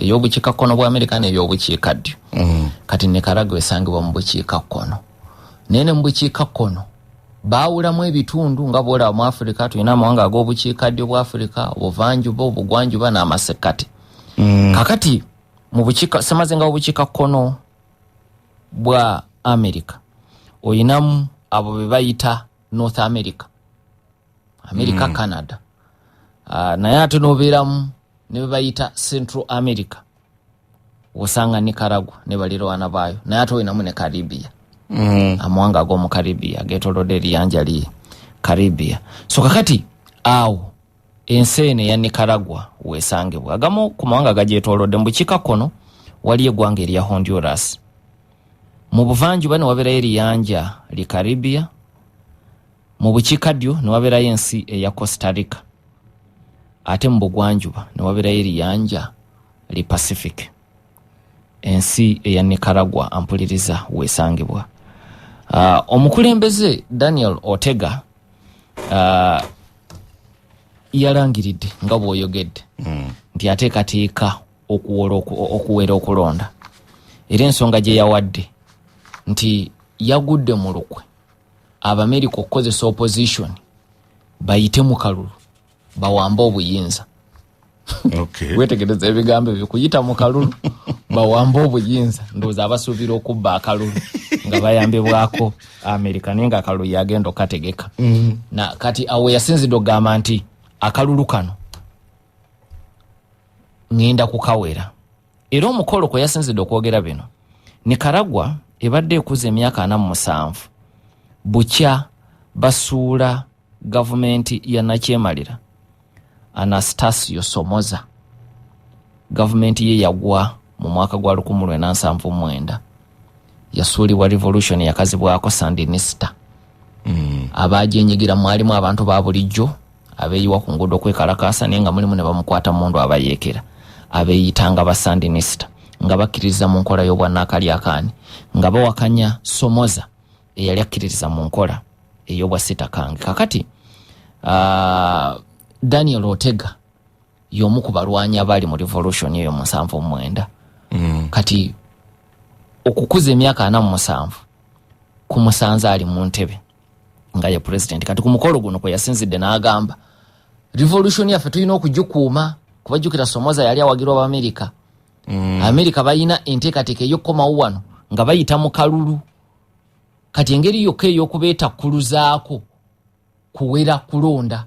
ey'obukiikakkono bwa America n'ebyobukiikaddyo. Kati Nicaragua esangibwa mu bukiikakkono. Nene mu bukiikakkono baawulamu ebitundu nga bw'olaba mu Africa tulina amawanga ag'obukiikaddyo bwa Africa, obuvanjuba, obugwanjuba n'amasekkati. Kakati mu semazenga obukiikakkono bwa America oyinamu abo be bayita North America. Canada. Naye ate n'obeeramu ne be bayita Central America. Osanga Nicaragua ne balirwana baayo. Naye ate oyinamu ne Caribbean. Amawanga ag'omu Caribbean geetoolodde eriyanja li Caribbean. So kakati awo ensi eno eya Nicaragua weesangibwa. Agamu ku mawanga gagyetoolodde mu bukiikakkono wali eggwanga erya Honduras. Mu buvanjuba ne wabeerayo eriyanja li Caribbean. Mu bukiikaddyo ne wabeerayo ensi eya Costa Rica. Ate mu bugwanjuba ne wabeerayo eriyanja li Pacific. Ensi eya Nicaragua ampuliriza weesangibwa. Omukulembeze Daniel Ortega yalangiridde nga bw'oyogedde nti ateekateeka okuwera okulonda. Era ensonga gye yawadde nti yagudde mu lukwe Abamerika okukozesa opposition bayite mu kalulu bawamba obuyinza. Okay. Wetegereza ebigambo ebyo kuyita mu kalulu bawamba obuyinza ndowooza abasuubira okubba akalulu nga bayambibwako Amerika naye nga akalulu yagenda okategeka. Na kati awo yasinzidde okugamba nti akalulu kano ngenda kukawera. Era omukolo kwe yasinzidde okwogera bino Nicaragua ebadde ekuza emyaka 47 bukya basuula gavumenti ya nakyemalira Anastasio Somoza. Gavumenti ye yagwa mu mwaka gwa 1979. Yasuulibwa revolution yakazibwako Sandinista. Abaajenyigira mwalimu abantu ba bulijjo abeeyiwa ku nguudo kwekalakaasa naye nga mulimu ne bamukwata mundu abayeekera abeeyitanga ba Sandinista nga bakkiririza mu nkola y'obwannaakalyaakaani nga bawakanya Somoza eyali akkiririza mu nkola ey'obwasitakange. Kakati Daniel Ortega y'omu ku balwanyi abali mu revolution eyo mu 79. Kati okukuza emyaka 47 kumusanze ali mu ntebe nga ye president. Kati ku mukolo guno kwe yasinzidde n'agamba revolution yaffe tulina okugikuuma kubajjukira Somoza yali awagirwa Abamerika. Amerika bayina enteekateeka ey'okkomawo wano nga bayita mu kalulu. Kati engeri yokka ey'okubeetakkuluzaako kuwera kulonda.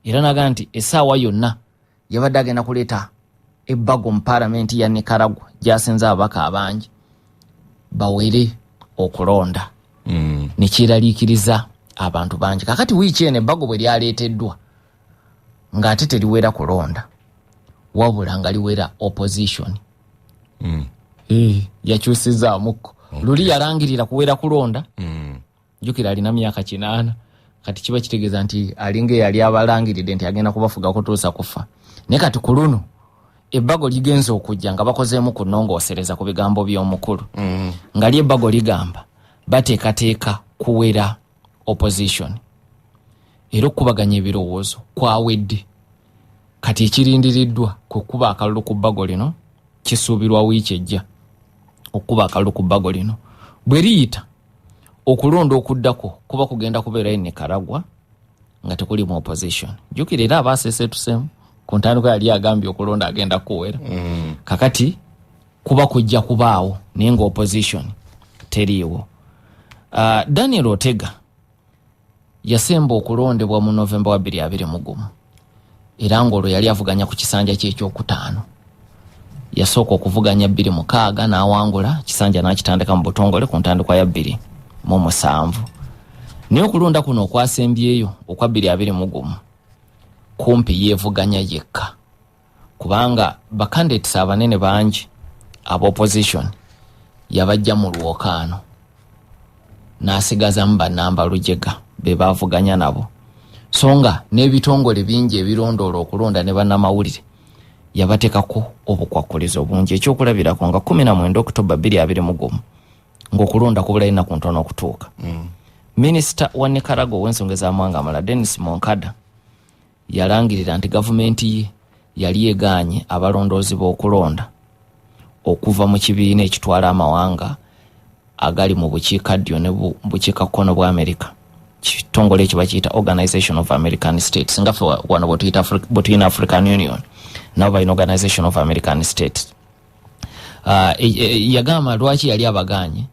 Era naga nti essaawa yonna yabadde agenda kuleeta ebbago mu paalamenti ya Nicaragua gy'asenza ababaka abangi bawere okulonda. Nekiraliikiriza abantu bangi. Kakati wiiki eno ebbago bwe lyaleeteddwa ng'ate teriwera kulonda wabula nga liwera opposition. Yakyusizzaamukko. Luli yalangirira kuwera kulonda. Jjukira alina myaka 8. Kati kiba kitegeeza nti alinga yali abalangiridde nti agenda kubafuga kutuusa kufa. Naye kati ku luno ebbago ligenze okujja nga bakozeemu kunnongoosereza ku bigambo by'omukulu. Nga lyebbago ligamba bateekateeka kuwera opposition. Era okubaganya ebirowoozo kwawedde. Kati ekirindiriddwa kukuba akalulu ku bbago lino kisuubirwa wiiki ejja. Okuba akalulu ku bbago lino bwe liyita okulonda okuddako kuba kugenda kubeera e Nicaragua nga tekuli mu opposition. Jjukira era abaaseeseetusemu ku ntandikwa yali agambye okulonda agenda kuwera. Kakati kuba kujja kubaawo naye nga opposition teriiwo. Daniel Ortega yasemba okulondebwa mu Novemba wa 2021 era ng'olwo yali avuganya ku kisanja kye ekyokutaano. Yasooka okuvuganya 2006 n'awangula kisanja n'akitandika mu butongole ku ntandikwa ya 2007. Naye okulonda kuno okwasembyeyo okwa 2021 kumpi yeevuganya yekka kubanga bakandidates abanene bangi aba opposition yabajja mu lwokaano n'asigazamu bannamba lujega be baavuganya nabo. Songa n'ebitongole bingi ebirondoola okulonda ne bannamawulire yabateekako obukwakkulizo bungi. Ekyokulabirako nga 19 Oktoba 2021 ng'okulonda kubulayo ennaku ntono okutuuka. Minisita wa Nicaragua w'ensonga ez'amawanga amalala Denis Moncada yalangirira nti gavumenti ye yali yeganye abalondoozi b'okulonda okuva mu kibiina ekitwala amawanga agali mu bukiikaddyo ne bukiikakkono bwa America. Kitongole ekyo bakiyita Organization of American States. Nga ffe wano bwe African Union nabo balina Organization of American States. Yagamba lwaki yali abaganye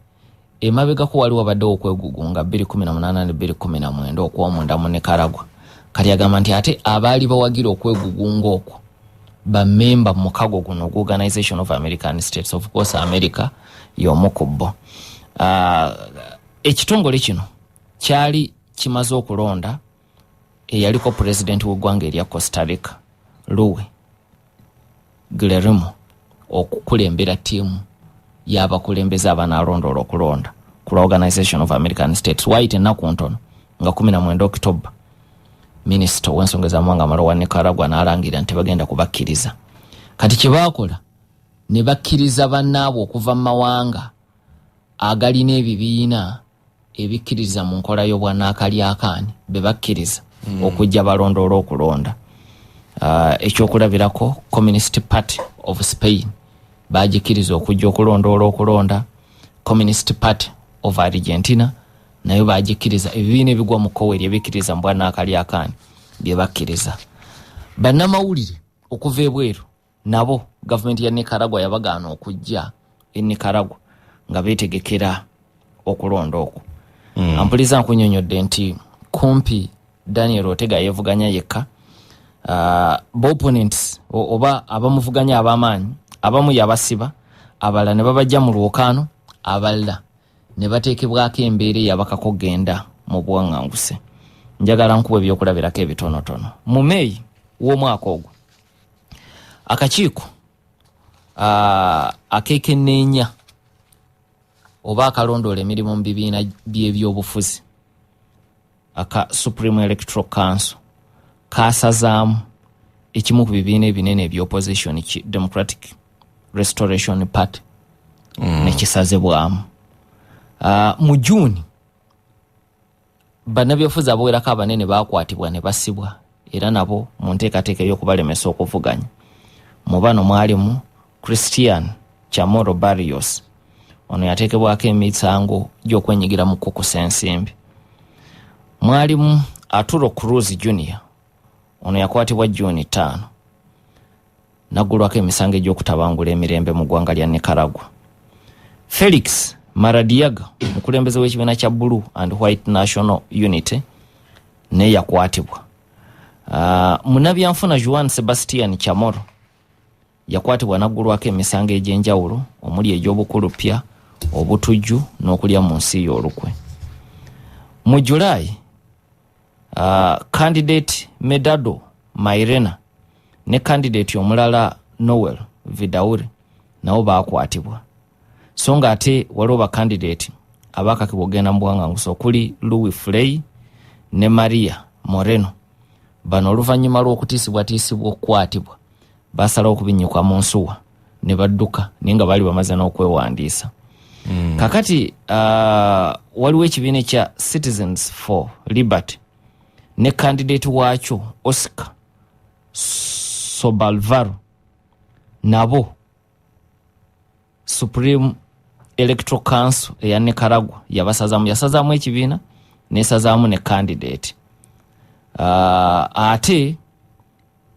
emabegako waliwo badde okwegugunga 2018 ne 2019 okw'omunda mu Nicaragua. Kati yagamba nti ate abaali bawagira okwegugunga okwo bamemba mu mukago guno Organization of American States. Of course America y'omu ku bo. Ekitongole kino kyali kimaze okulonda eyaliko president w'eggwanga erya Costa Rica Luis Guillermo okukulembera tiimu y'abakulembeze abanaalondola okulonda ku Organization of American States. Waite ennaku ntono nga 19 October Minister w'ensonga z'amawanga Maro wa Nicaragua n'alangira nti bagenda kubakkiriza. Kati kye baakola ne bakkiriza bannaabwe okuva mu mawanga agalina ebibiina ebikkiriza mu nkola y'obwannaakalyaakaani be bakkiriza okujja balondoola okulonda. Ekyokulabirako Communist Party of Spain bagikkiriza okujja okulondoola okulonda. Communist Party of Argentina nayo bagikkiriza. Ebibiina ebigwa mu kkowe ebikkiriza mu bwannaakalyaakaani bye bakkiriza. Bannamawulire okuva ebweru nabo gavumenti ya Nicaragua yabagaana okujja e Nicaragua nga beetegekera okulonda okwo. Ampuliza nkunyonyodde nti kumpi Daniel Ortega yevuganya yekka. Opponents oba abamuvuganya ab'amaanyi abamu yabasiba, abalala ne babajja mu lwokaano, abalala ne bateekebwako embeera eyabakako genda mu buwaŋŋanguse. Njagala nkuwa ebyokulabirako ebitonotono. Mu Meeyi w'omwaka ogwo akakiiko akeekenneenya oba akalondoola emirimu mu bibiina by'ebyobufuzi aka Supreme Electoral Council kaasazaamu ekimu ku bibiina ebinene eby'opposition Democratic Restoration Party nekisazebwamu. Mu Juuni bannabyobufuzi abawerako abanene baakwatibwa ne basibwa era nabo mu nteekateeka ey'okubalemesa okuvuganya. Mu bano mwalimu Christian Chamorro Barrios, ono yateekebwako emisango gy'okwenyigira mu kukusa ensimbi. Mwalimu Arturo Cruz Jr. ono yakwatibwa Juni 5 naggulwako emisango egy'okutabangula emirembe mu ggwanga lya Nicaragua. Felix Maradiaga omukulembeze w'ekibiina kya Blue and White National Unity naye yakwatibwa. Munnabyanfuna Juan Sebastian Chamorro yakwatibwa naggulwako emisango egy'enjawulo omuli egy'obukulupya, obutujju n'okulya mu nsi y'olukwe. Mu Julaayi candidate Medado Mairena ne candidate omulala Noel Vidauri nabo baakwatibwa. So nga ate waliwo bakandidate abaakakibwa okugenda mu buwaŋŋanguse okuli Luis Frei ne Maria Moreno. Bano oluvannyuma lw'okutiisibwatiisibwa okukwatibwa basalawo okubinnyikwa mu nsuwa ne badduka naye nga baali bamaze n'okwewandiisa. Kakati waliwo ekibiina ekya Citizens for Liberty ne candidate waakyo Oscar Sobalvaro nabo Supreme Electoral Council eya Nicaragua yasazaamu ekibiina nesazaamu ne candidate. Ate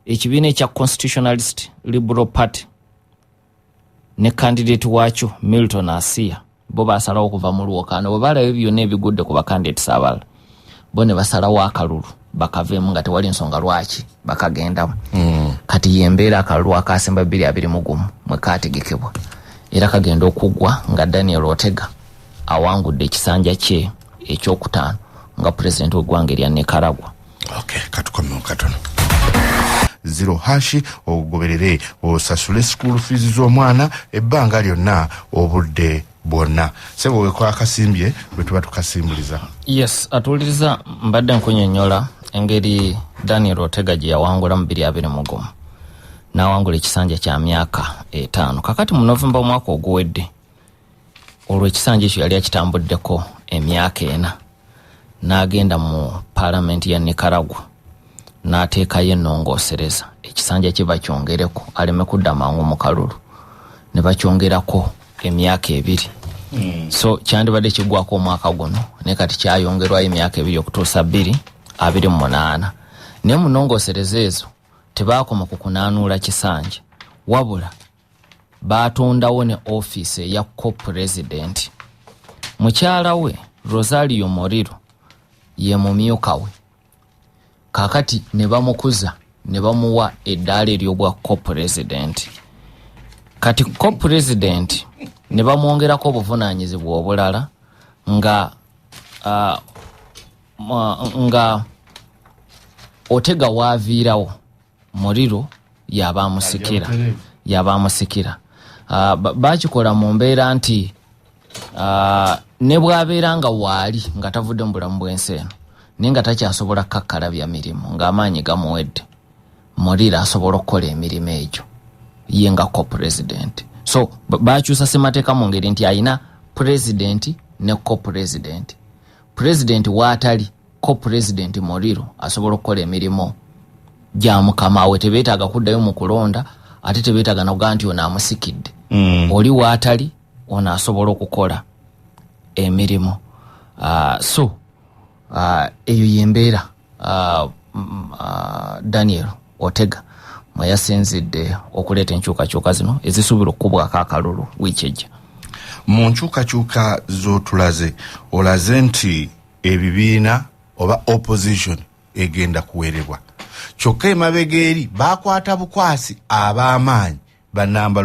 ekibiina ekya Constitutionalist Liberal Party ne candidate waakyo Milton Asia bo basalawo okuva mu lwokaano. Bwe balaba byonna ebigudde ku bacandidates abalala bo ne basalawo akalulu bakaveemu nga tewali nsonga lwaki bakagendamu. Kati yembeera akalulu akasemba 2021 mwe kaategekebwa era kagenda okuggwa nga Daniel Ortega awangudde ekisanja kye ekyokutaano nga president w'eggwanga erya Nicaragua. Okay, katukomeo katono. 0# ogoberere osasule school fees z'omwana ebbanga lyonna obudde bwonna. Sebo we kwa kasimbye bwe tuba tukasimbuliza. Yes, atuliriza mbadde nkunyonnyola engeri Daniel Ortega gye yawangula mu 2021 n'awangula ekisanja kya myaka 5. Kakati mu November omwaka oguwedde olwo ekisanja ekyo yali akitambuddeko emyaka 4 n'agenda mu parliament ya Nicaragua n'ateekayo ennongoosereza ekisanja kye bakyongereko aleme kudda mangu mu kalulu ne bakyongerako emyaka 2 so kyandibadde kigwako omwaka guno ne kati kyayongerwayo emyaka 2 okutuusa 28 ne munongosereza ezo tebaakoma ku kunaanuula kisanja wabula baatondawo ne office eya co-president mukyala we Rosario Moriro ye mumyuka we kakati ne bamukuza ne bamuwa eddaala ery'obwa co-president kati co-president ne bamwongerako obuvunaanyizibwa obulala nga Otega waaviirawo Moriro yabaamusikira bakikola mu mbeera nti ne bw'abeera nga waali nga tavudde mu bulamu bw'ensi eno naye nga takyasobola kakkalabya mirimu ng'amaanyi gamuwedde Moriro asobola okukola emirimu egyo ye nga co-president so bakyusa ssemateeka mu ngeri nti ayina president ne co-president president waatali co-president Moriro asobola okukola emirimu gya mukama we tebeetaaga kuddayo mu kulonda ate tebeetaaga nokugaa nti ono amusikidde oli waatali ono asobola okukola emirimu so eyo yembeera Daniel Otega mwe yasinzidde okuleeta enkyukakyuka zino ezisuubira okukubwako akalulu wiiki ejja. Mu nkyukakyuka z'otulaze olaze nti ebibiina oba opposition egenda kuwerebwa kyokka emabega eri bakwata bukwasi ab'amaanyi banamba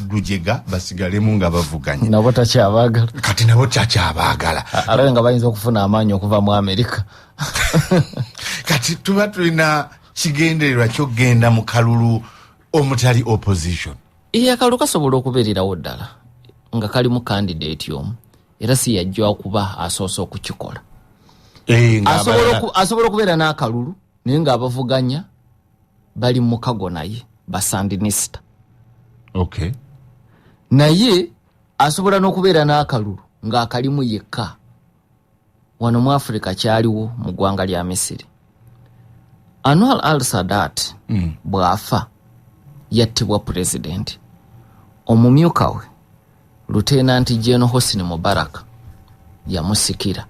Lujega basigalemu nga bavuganya nabo takyabaagala kati nabo takyabaagala alabe nga bayinza okufuna amaanyi okuva mu Amerika kati tuba tulina kigendererwa kyogenda mu kalulu omutali opposition akalulu kasobola okubeererawo ddala nga kali mu candidate omu era si yajja okuba asoose okukikola asobola okubeera n'akalulu naye ng'abavuganya bali mu mukago naye basandinista okay naye asobola n'okubeera n'akalulu ng'akalimu yekka wano mu Afrika kyaliwo mu ggwanga lya Misiri Anwar al-Sadat bw'afa yattibwa president omumyuka we Lieutenant General Hosni Mubarak yamusikira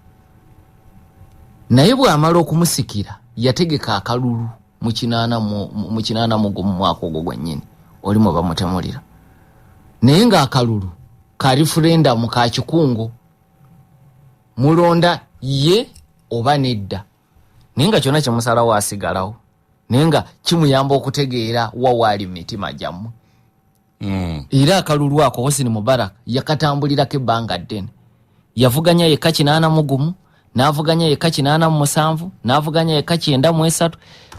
naye bw'amala okumusikira yategeka akalulu mu 80 mu mwaka ogwo gwennyini oli mwe bamutemulira naye ng'akalulu ka referendum ka kikungo mulonda ye oba nedda naye nga kyonna kyemusalawo asigalawo naye nga kimuyamba okutegeera wawaali mu mitima gyammwe era akalulu ako Hosni Mubarak yakatambulirako ebbanga ddene yavuganya yekka 81 n'avuganya yekka 87 n'avuganya yekka 93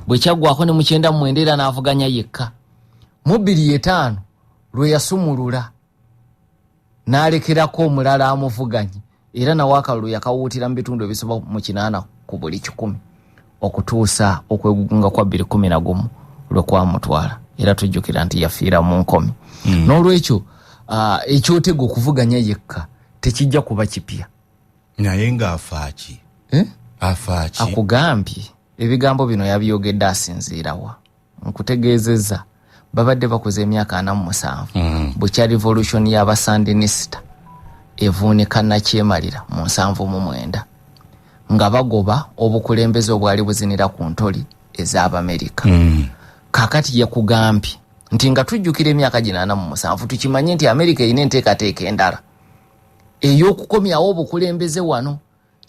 bwe kyaggwako ne mu 99 n'avuganya yekka mu 2005 lwe yasumulula n'alekerako omulala amuvuganye era nawe akalulu yakawuutira mu bitundu ebisoba mu 8 ku buli 100 okutuusa okwegugunga kwa 2011 lwe kwamutwala era tujjukira nti yafiira mu nkomi n'olwekyo ekyotega okuvuganya yekka tekijja kuba kipya naye ng'afaaki afaaki akugambye ebigambo bino yabyogedde asinziirawa nkutegeezezza babadde bakoze emyaka 47 bukya revolution y'abasandinista evuunika nakyemalira mu 79 nga bagoba obukulembeze obwali buzinira ku ntoli ez'Abamerika kakati yakugambye nti nga tujjukira emyaka 47 tukimanye nti Amerika erina enteekateeka endala ey'okukomyawo obukulembeze wano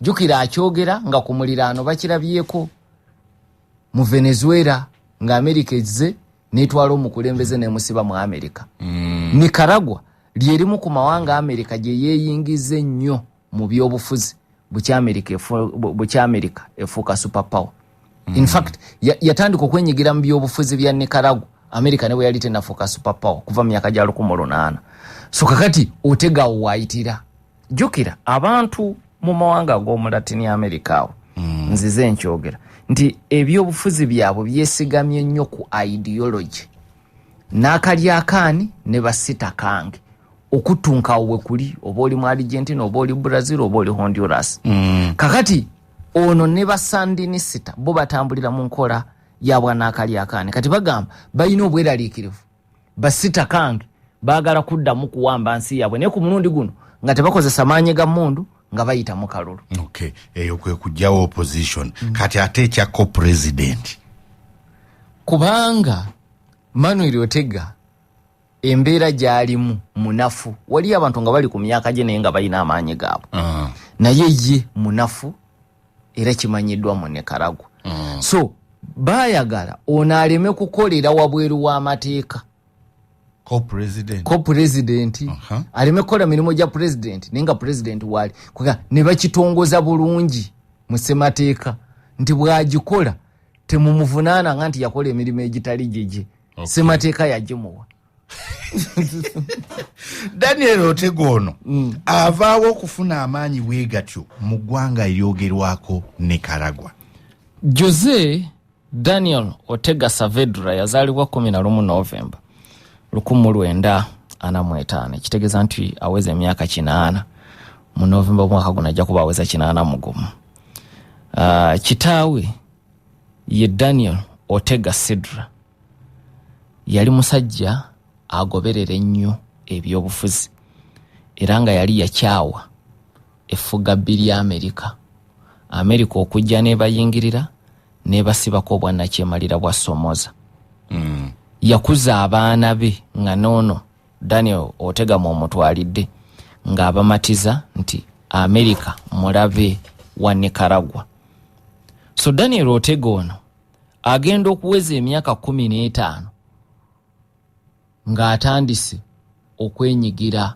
jjukira akyogera nga ku muliraano bakirabyeko mu Venezuela nga Amerika ezze n'etwala omukulembeze n'emusiba mu Amerika Nicaragua lyerimu ku mawanga Amerika gye yeeyingiza ennyo mu byobufuzi bukya Amerika efuuka superpower in fact yatandika okwenyigira mu byobufuzi bya Nicaragua Amerika ne bwe yali tenafuuka superpower kuva mu myaka gya 1800 so kakati Otega waayitira jjukira abantu mu mawanga ag'omulatini Amerika awo nzize nkyogera nti ebyobufuzi byabwe byesigamye nnyo ku ideology n'akalyakaani ne basita kange okutunka we kuli oba oli mu Argentina oba oli Brazil oba oli Honduras kakati ono ne basandinista bo batambulira mu nkola yabwa nakali akane kati bagamba bayina obweraliikirivu basita kange baagala kuddamu kuwamba nsi yabwe naye ku mulundi guno nga tebakozesa maanyi ga mmundu nga bayita mu kalulu. Okay, eyo kwe kujjawo opposition. Kati ate ekya co-president. Kubanga Manuel Otega embeera gyalimu munafu. Wali abantu nga bali ku myaka gye naye nga balina amaanyi gaabwe. Naye ye munafu era kimanyiddwa mu Nicaragua. So baayagala ono aleme kukolera wabweru w'amateeka. Co-president aleme kukola mirimu gya president naye nga president wali kuga ne bakitongoza bulungi mu ssemateeka nti bwagikola temumuvunaana nga nti yakola emirimu egitali gyegye. Ssemateeka yagimuwa. Daniel Otega ono avaawo okufuna amaanyi bwe gatyo mu ggwanga eryogerwako Nicaragua. Jose Daniel Ortega Saavedra yazaalibwa 11 Novemba 1945 kitegeeza nti aweza emyaka 8 mu Novemba mwaka guno ajja kuba aweza 8 mugumu. Kitaawe ye Daniel Ortega Sidra yali musajja agoberera ennyo ebyobufuzi era nga yali yakyawa effuga bbiri ya Amerika okujja n'ebayingirira n'ebasibako obwannakyemalira bwa Somoza. Yakuza abaana be nga noono Daniel Ortega mumutwalidde ng'abamatiza nti Amerika mulabe wa Nicaragua. So Daniel Ortega ono agenda okuweza emyaka 15 ng'atandise okwenyigira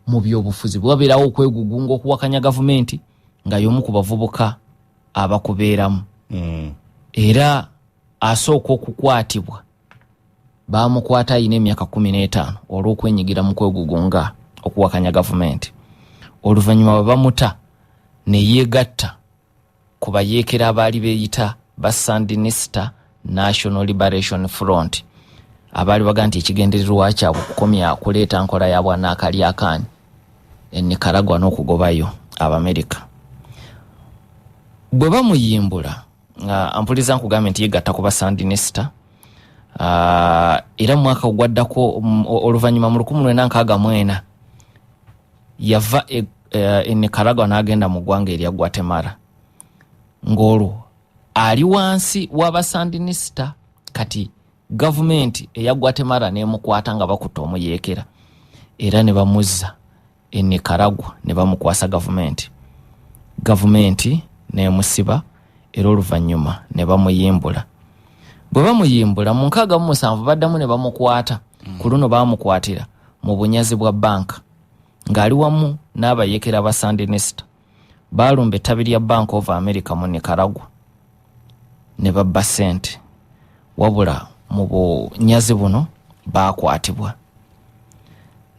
mu byobufuzi bwabeerawo okwegugunga okuwakanya gavumenti nga y'omu ku bavubuka abakubeeramu. Era asooka okukwatibwa baamukwata ayina emyaka 15 olw'okwenyigira mu kwegugunga okuwakanya gavumenti. Oluvannyuma bamuta ne yeegatta ku bayeekera abaali beeyita ba Sandinista National Liberation Front abaali baga nti ekigendererwa kyabwe okukomya kuleeta nkola ya bwannaakali akaani e Nicaragua n'okugobayo Abamerika. Bwe bamuyimbula ampuliza nkugambye nti yeegatta ku ba Sandinista era mu mwaka ogwaddako oluvannyuma mu 1964 yava e Nicaragua n'agenda mu ggwanga erya Guatemala ng'olwo ali wansi w'Abasandinista. Kati gavumenti eya Guatemala n'emukwata nga bakutte omuyeekera era ne bamuzza e Nicaragua ne bamukwasa gavumenti n'emusiba era oluvannyuma ne bamuyimbula. Bwe bamuyimbula mu 67 baddamu ne bamukwata ku luno baamukwatira mu bunyazi bwa banka ng'ali wamu n'abayeekera ba Sandinista. Baalumba ettabi lya Bank of America mu Nicaragua ne babba ssente wabula mu bunyazi buno baakwatibwa.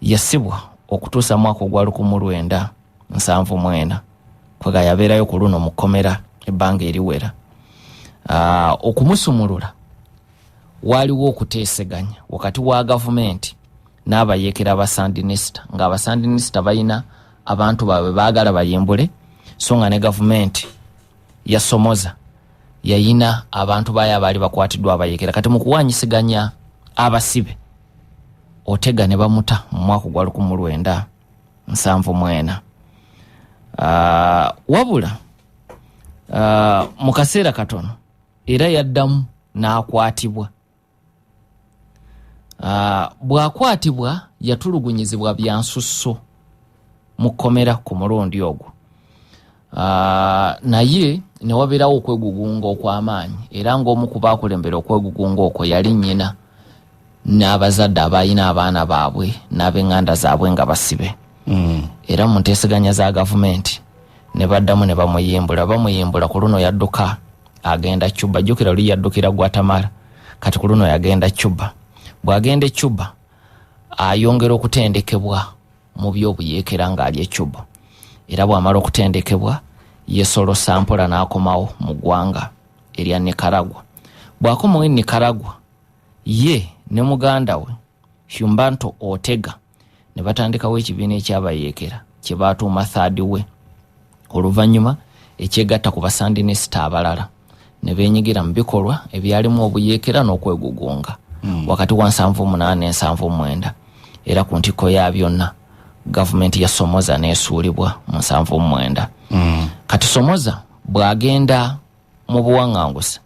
Yasibwa okutuusa mwaka ogwa 1974 kwega yabeerayo ku luno mu kkomera ebbanga eriwera. Okumusumulula waaliwo okuteeseganya wakati wa gavumenti n'abayeekera ba Sandinista ng'Abasandinista balina abantu baabwe baagala bayimbule so nga ne gavumenti ya Somoza yayina abantu baayo abaali bakwatiddwa abayeekera. Kati mu kuwanyisiganya abasibe Otega ne bamuta mu mwaka gwa 1974. Wabula mu kaseera katono era yaddamu n'akwatibwa. Bw'akwatibwa yatulugunyizibwa bya nsusso mu kkomera ku mulundi ogwo. Naye ne wabeerawo okwegugunga okw'amaanyi era ng'omu ku baakulembera okwegugunga okwo yali nnyina n'abazadde abalina abaana baabwe n'ab'eŋŋanda zaabwe nga basibe. Era mu nteeseganya za gavumenti ne baddamu ne bamuyimbula ku luno yadduka agenda Cuba. Jjukira luli yaddukira Guatemala kati ku luno yagenda Cuba. Bw'agenda Cuba ayongera okutendekebwa mu by'obuyeekera ng'ali e Cuba. Era bw'amala okutendekebwa yesolosa mpola n'akomawo mu ggwanga erya Nicaragua. Bw'akomawo e Nicaragua ye ne muganda we Humberto Ortega ne batandikawo ekibiina ekyabayeekera kye baatuuma Third Way. Oluvannyuma ekyegatta ku Basandinista abalala ne benyigira mu bikolwa ebyalimu obuyeekera n'okwegugunga wakati wa 78 ne 79 era ku ntiko ya byonna gavumenti ya Somoza nesuulibwa mu 79 kati Somoza bwagenda mu buwaŋŋanguzi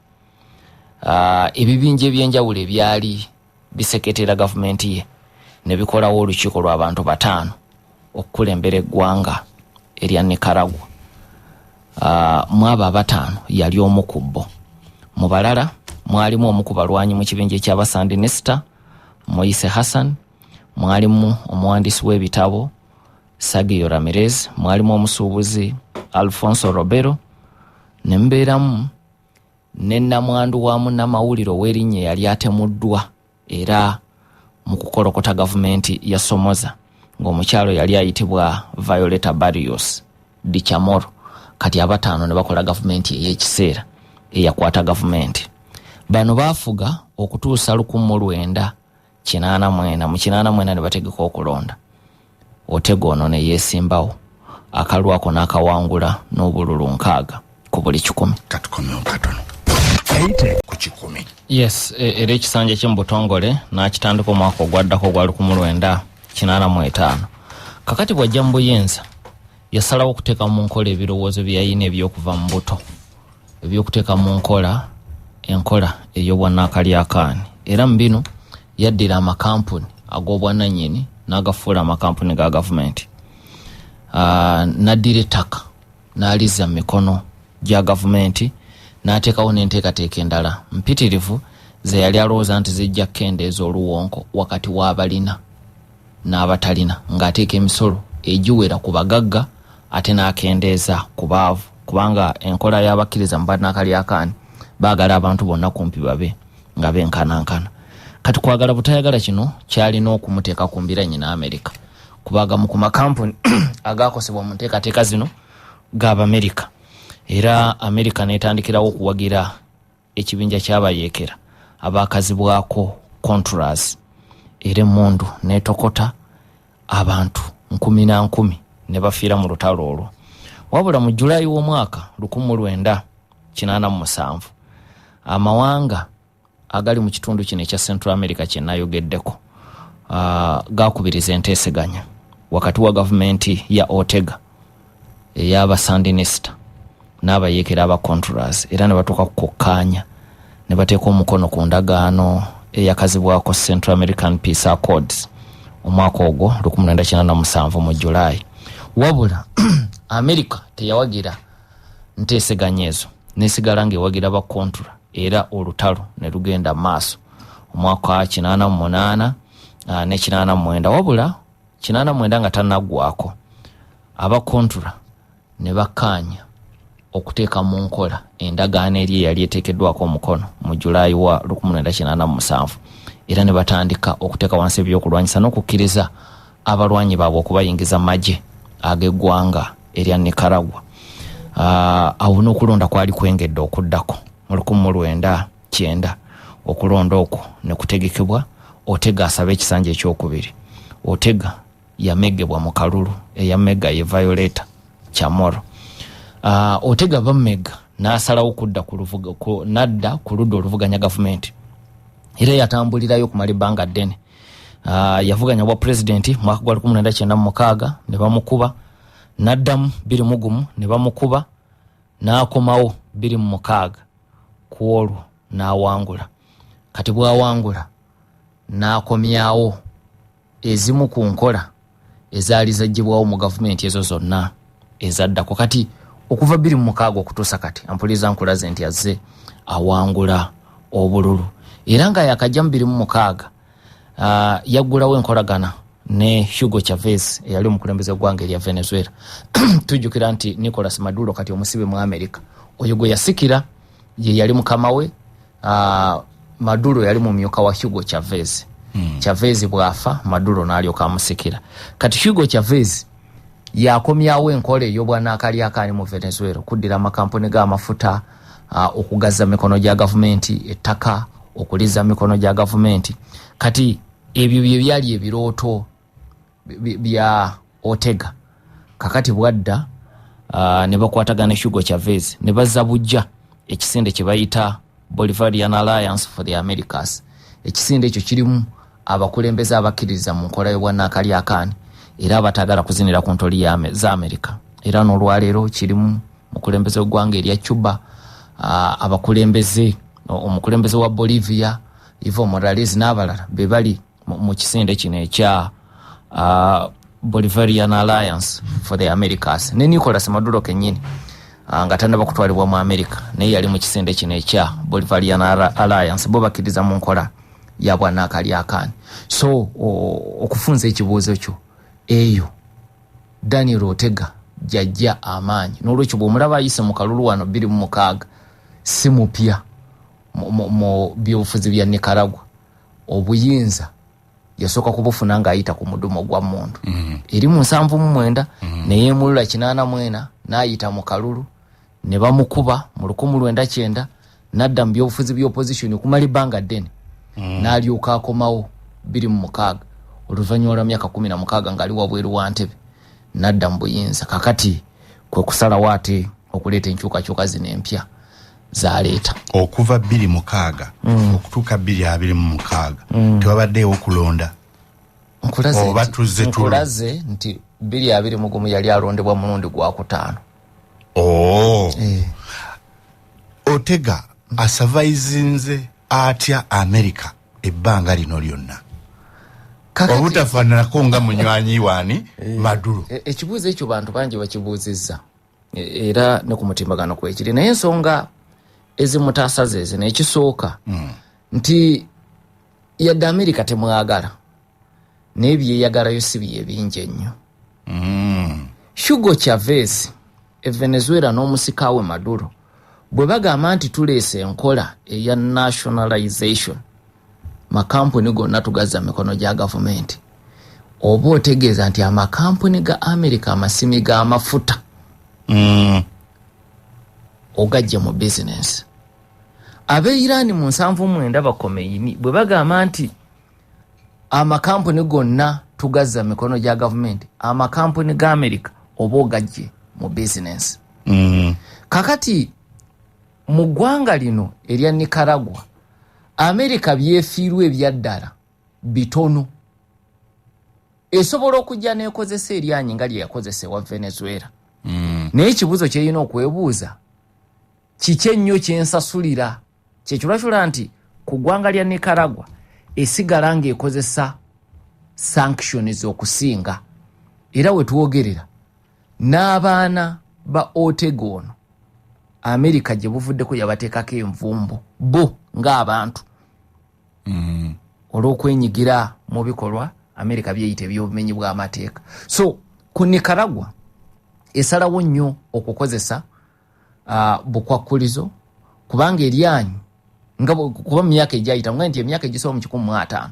ebibinja ebyenjawulo ebyali biseketera gavumenti ye ne bikolawo olukiiko lw'abantu 5 okukulembera eggwanga erya Nicaragua. Mwaba 5 yali omu ku bo. Mu balala mwalimu omu ku balwanyi mu kibinja ky'Abasandinista Moise Hassan, mwalimu omuwandiisi w'ebitabo Sergio Ramirez, mwalimu omusuubuzi Alfonso Robero, ne mbeeramu ne nnamwandu wa munnamawulire ow'erinnya yali atemuddwa era mu kukolokota gavumenti ya Somoza ng'omukyalo yali ayitibwa Violeta Barrios Di Chamorro. Kati aba5 ne bakola gavumenti ey'ekiseera eyakwata gavumenti. Bano baafuga okutuusa 1984 mu 84 ne bategeka okulonda. Otego ono ne yeesimbawo akalwako n'akawangula n'obululu 6 ku buli 10. Katukomeo katono ku 10. Yes, era ekisanja ky'embutongole n'akitandika omwaka ogwaddako gwa 1985. Kakati bw'ajja mu buyenza yasalawo okuteeka mu nkola ebirowoozo byayina eby'okuva mu buto eby'okuteeka mu enkola ey'obwannakalyakaani era mu bino yaddira amakampuni ag'obwannannyini n'agafuula amakampuni ga gavumenti. N'addira ettaka n'alizza mu mikono gya gavumenti n'ateekawo n'enteekateeka endala mpitirivu ze yali alowooza nti zijja kukendeeza oluwonko wakati w'abalina n'abatalina ng'ateeka emisolo egiwera ku bagagga ate n'akendeeza ku baavu kubanga enkola y'abakkiriza mu bannakalyakaani baagala abantu bonna kumpi babe nga benkanankana. Kati kwagala butayagala kino kyalina okumuteeka ku mbira nnyina Amerika kubagamu ku makampuni agakosebwa mu nteekateeka zino g'Abamerika era Amerika n'etandikirawo okuwagira ekibinja ky'abayeekera abaakazibwako Contras era emmundu n'etokota abantu 10,000 ne bafiira mu lutalo olwo. Wabula mu Julayi w'omwaka 1987 amawanga agali mu kitundu kino ekya Central America kye nayogeddeko gaakubiriza enteeseganya wakati wa gavumenti ya Ortega ey'Abasandinista n'abayeekera aba Contras era ne batuuka kukkaanya ne bateeka omukono ku ndagaano eyakazibwako Central American Peace Accords omwaka ogwo 1987 mu Julayi. Wabula Amerika teyawagira nteeseganya ezo nesigala ng'ewagira ba Contra era olutalo ne lugenda maaso omwaka 88 ne 89. Wabula 89 nga tannaggwako aba Contra ne bakkaanya okuteeka mu nkola endagaano eri yali eteekeddwako omukono mu Julayi wa 1987 era ne batandika okuteeka wansi ebyokulwanyisa n'okukkiriza abalwanyi baabwe okubayingiza magye ag'eggwanga erya Nicaragua. Awo n'okulonda kwali kwengedde okuddako mu 1990 okulonda okwo ne kutegekebwa Otega asaba ekisanja ekyokubiri. Otega yamegebwa mu kalulu eyamega ye Violeta Chamorro. Otega bamega n'asalawo kudda nadda ku ludda oluvuganya gavumenti era yatambulirayo kumala ebbanga ddene. Yavuganya bwa pulezidenti mwaka gwa 1996 ne bamukuba, n'addamu 2001 ne bamukuba, n'akomawo 2006 ku olwo n'awangula. Kati bw'awangula n'akomyawo ezimu ku nkola ezaali zaggyibwawo mu gavumenti ezo zonna ezaddako. Kati okuva 2006 okutuusa kati ampuliza nkulaze nti azze awangula obululu era nga yakajja mu 2006 yaggulawo enkolagana ne Hugo Chavez eyali omukulembeze gw'eggwanga erya Venezuela. Tujjukira nti Nicolas Maduro kati omusibe mu Amerika oyo gwe yasikira ye yali mukama we. Maduro yali mumyuka wa Hugo Chavez. Chavez bwafa Maduro n'alyoka amusikira. Kati Hugo Chavez yakomyawo enkola ey'obwannakalyakaani mu Venezuela okuddira amakampuni g'amafuta, okugazza mikono gya gavumenti, ettaka okuliza mikono gya gavumenti. Kati ebyo bye byali ebirooto bya Ortega. Kakati bwadda ne bakwatagana Hugo Chavez ne bazza bujja ekisinde kye bayita Bolivarian Alliance for the Americas. Ekisinde ekyo kirimu abakulembeze abakkiririza mu nkola y'obwannakaliakaani era abatagala kuzinira ku ntoli za Amerika. Era n'olwaleero kirimu mukulembeze w'eggwanga erya Cuba, omukulembeze wa Bolivia Evo Morales n'abalala be bali mu kisinde kino ekya Bolivarian Alliance for the Americas. Ne Nicolas Maduro kennyini nga tannaba kutwalibwa mu Amerika naye yali mu kisinde kino ekya Bolivarian Alliance, bo bakkiriza mu nkola ya bwannakaliakaani. So okufunza ekibuuzo kyo eyo Daniel Ortega jajja amaanyi, n'olwekyo bw'omulaba ayise mu kalulu wano 26 si mupya mu byobufuzi bya Nicaragua. Obuyinza yasooka kubufuna ng'ayita ku mudumo gwa mmundu eri mu 79 neyeemulula 84 n'ayita mu kalulu ne bamukuba mu 1990 n'adda mu byobufuzi by'opposition kumala ebbanga ddene n'alyoka akomawo 26 oluvannyuma lwa myaka 16 ng'ali wabweru wa Ntebe n'adda mu buyinza. Kakati kwe kusalawo ate okuleeta enkyukakyuka zino empya zaleeta okuva 26 okutuuka 26 tewabaddeewo okulonda. Nkulaze nti 2021 yali alondebwa mulundi gwa kutaano. Ortega asavaizinze atya Amerika ebbanga lino lyonna obutafaananako nga munywanyi wani Maduro. Ekibuuzo ekyo bantu bangi bakibuuzizza era ne ku mutimbagano kwekiri, naye ensonga ezimutaasa zeze n'ekisooka nti yadde Amerika temwagala naye byeyagalayo si bye bingi ennyo. Hugo Chavez Venezuela n'omusikawe Maduro bwe bagamba nti tuleese enkola eya nationalization, makampuni gonna tugazza mikono gya gavumenti, oba otegeeza nti amakampuni ga Amerika amasimi g'amafuta ogajja mu business. Abe Iran mu 79 bakomeyini bwe bagamba nti amakampuni gonna tugazza mikono gya gavumenti, amakampuni ga Amerika oba ogajje mu business. Kakati mu ggwanga lino erya Nicaragua Amerika byefiirwa ebyaddala bitono, esobola okujja n'ekozesa eryanyi nga lye yakozesa ewa Venezuela. Naye ekibuuzo kyerina okwebuuza, kiki ennyo kyensasulira? Kyekirwakula nti ku ggwanga lya Nicaragua esigala ng'ekozesa sanctions okusinga, era we twogerera n'abaana ba Ortega ono Amerika gye buvuddeko yabateekako envumbo bo ng'abantu olw'okwenyigira mu bikolwa Amerika byeyita eby'obumenyi bw'amateeka. So ku Nicaragua esalawo nnyo okukozesa bukwakkulizo kubanga eryanyi nga kuba mu myaka egyayita nga nti emyaka egisoba mu 15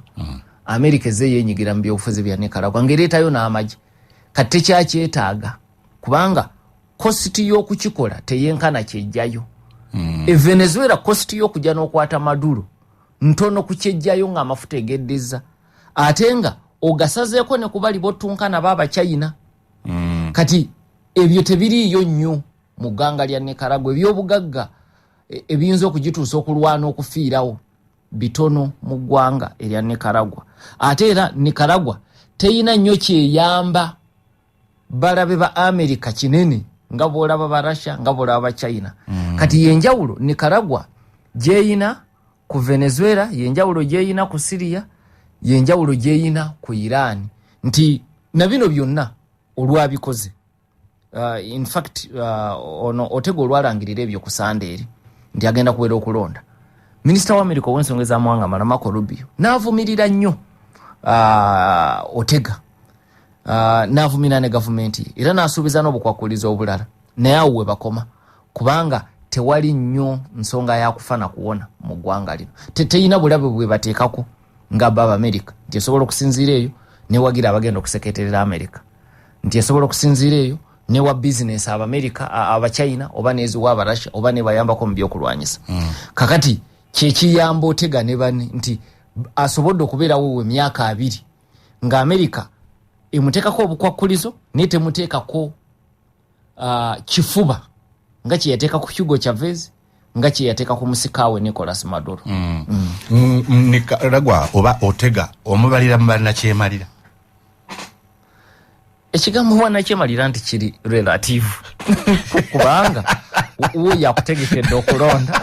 Amerika ezze yeenyigira mu byobufuzi bya Nicaragua ng'ereetayo n'amagye. Kati tekyakyetaaga kubanga kositi y'okukikola teyenkana kyejjayo. Venezuela kositi y'okujja n'okwata Maduro ntono ku kyejjayo ng'amafuta egeddeza, ate nga ogasazeeko ne kubali bottunkana baba China. Kati ebyo tebiriiyo nnyo mu ggwanga lya Nicaragua. Ebyobugagga ebiyinza okugituusa okulwana okufiirawo bitono mu ggwanga erya Nicaragua. Ate era Nicaragua teyina nnyo kyeyamba balabe ba Amerika kinene nga bw'olaba ba Russia nga bw'olaba ba China. Kati yenjawulo Nicaragua gyeyina ku Venezuela, yenjawulo gyeyina ku Syria, yenjawulo gyeyina ku Iran, nti na bino byonna olwabikoze. In fact ono Ortega olwalangirira ebyo ku Sunday nti agenda kuwera okulonda, Minisita wa Amerika w'ensonga ez'amawanga Marco Rubio n'avumirira nnyo Ortega, n'avumira ne gavumenti era n'asuubiza n'obukwakkulizo obulala, naye awo we bakoma kubanga tewali nnyo nsonga ya kufana kuwona mu ggwanga lino. Teyina bulabe bwe bateekako nga baba Amerika nti esobola okusinziira eyo newagira abagenda okuseketerera Amerika, nti esobola okusinziira eyo newa business aba Amerika aba China oba neziwa aba Russia oba ne bayambako mu byokulwanyisa. Kakati kyekiyamba Ortega ne bane nti asobodde okubeerawo we myaka 2 nga Amerika emuteekako obukwakkulizo naye temuteekako kifuba nga kye yateeka ku Hugo Chavez, nga kye yateeka ku musikaawe Nicolas Maduro. Nicaragua oba Ortega omubalira mu bannakyemalira. Ekigambo bannakyemalira nti kiri relative kubanga uyo akutegekedde okulonda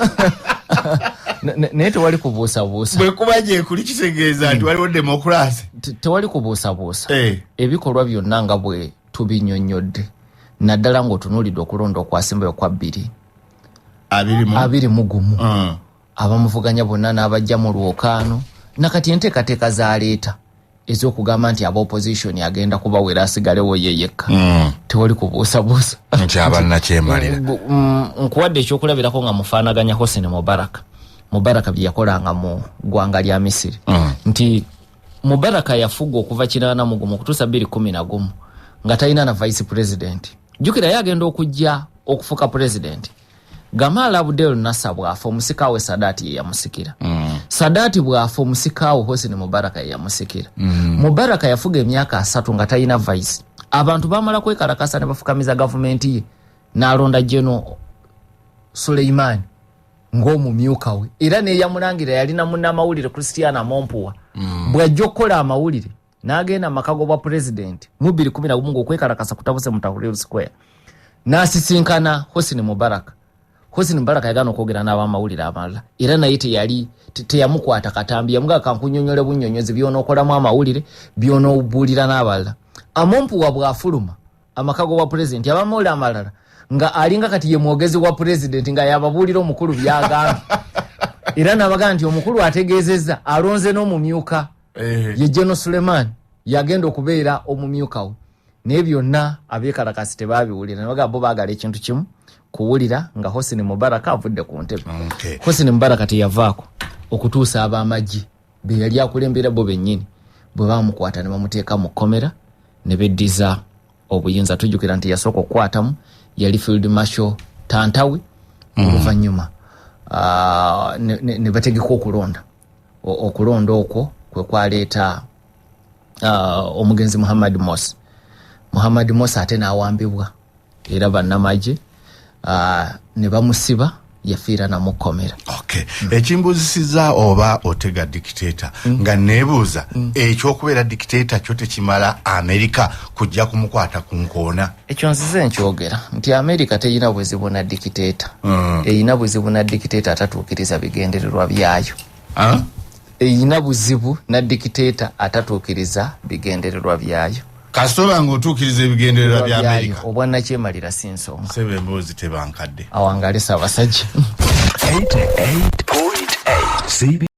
naye tewali kubuusabuusa. Bwe kuba gye kuli kitegeeza nti waliwo demokrasi. Tewali kubuusabuusa. Ebikolwa byonna nga bwe tubinnyonnyodde naddala ng'otunuulidde okulonda okwasembayo kwa 2021 abamuvuganya bonna n'abajja mu lwokaano nakati enteekateeka zaleeta ez'okugamba nti aba opposition agenda kubawera asigalewo ye yekka. Tewali kubuusabuusa nti abannakyemalira. Nkuwadde ekyokulabirako nga mufaanaganya Hosni Mubarak bye yakolanga mu ggwanga lya Misiri nti Mubarak yafuga okuva 81 kutuusa 2011 nga talina na vice president. Jjukira yagenda okujja okufuka president. Gamal Abdel Nasser bw'afa omusikaawe Sadat ye yamusikira. Sadat bw'afa omusikaawe Hosni Mubarak ye yamusikira. Mubarak yafuga emyaka 3 nga talina vice. Abantu bamala kwekalakasa ne bafukamiza gavumenti ye n'alonda General Suleimani ng'omumyuka we. Era ne yamulangira yalina munnamawulire Christian Mompuwa. Bw'ajja okukola amawulire n'agenda makago bwa president mu 2011 ng'okwekalakasa kutabuse mu Tahrir Square. N'asisinkana Hosni Mubarak. Hosni Mubarak yagana okwogera n'abamawulire amalala. Era naye teyamukwata katambi yamuga kankunyonyole bunnyonnyozi by'onookolamu amawulire by'onoobuulira n'abalala. Mompuwa bw'afuluma amakago bwa president abamawulire amalala nga alinga kati ye mwogezi wa president nga yababuulira omukulu byagambye. Era n'abaga nti omukulu ategeezezza alonze n'omumyuka ye General Suleiman yagenda okubeera omumyuka we. Naye byonna abeekalakasi tebaabiwulira nabaga bo baagala ekintu kimu kuwulira nga Hosni Mubarak avudde ku ntebe. Hosni Mubarak teyavaako okutuusa ab'amagye be yali akulembera bo bennyini bwe baamukwata ne bamuteeka mu kkomera ne beddiza obuyinza. Tujjukira nti yasooka okukwatamu yali Field Marshal Tantawi. Oluvannyuma ne bategeka okulonda okwo kwe kwaleeta omugenzi Muhammad Morsi ate n'awambibwa era bannamagye ne bamusiba yafiira namukkomera. Ekimbuuzisizza oba Ortega dictator nga neebuuza ekyokubeera dictator kyo tekimala Amerika kujja kumukwata ku nkoona. Ekyo nzize nkyogera nti Amerika teyina buzibu na dictator. Eyina buzibu na dictator atatuukiriza bigendererwa byayo. Eyina buzibu na dictator atatuukiriza bigendererwa byayo. Kasitoba ng'otuukiriza ebigendererwa bya Amerika. Obwannakyemalira si nsonga. Sebe emboozi tebankadde. Awangale Ssaabasajja. 88.8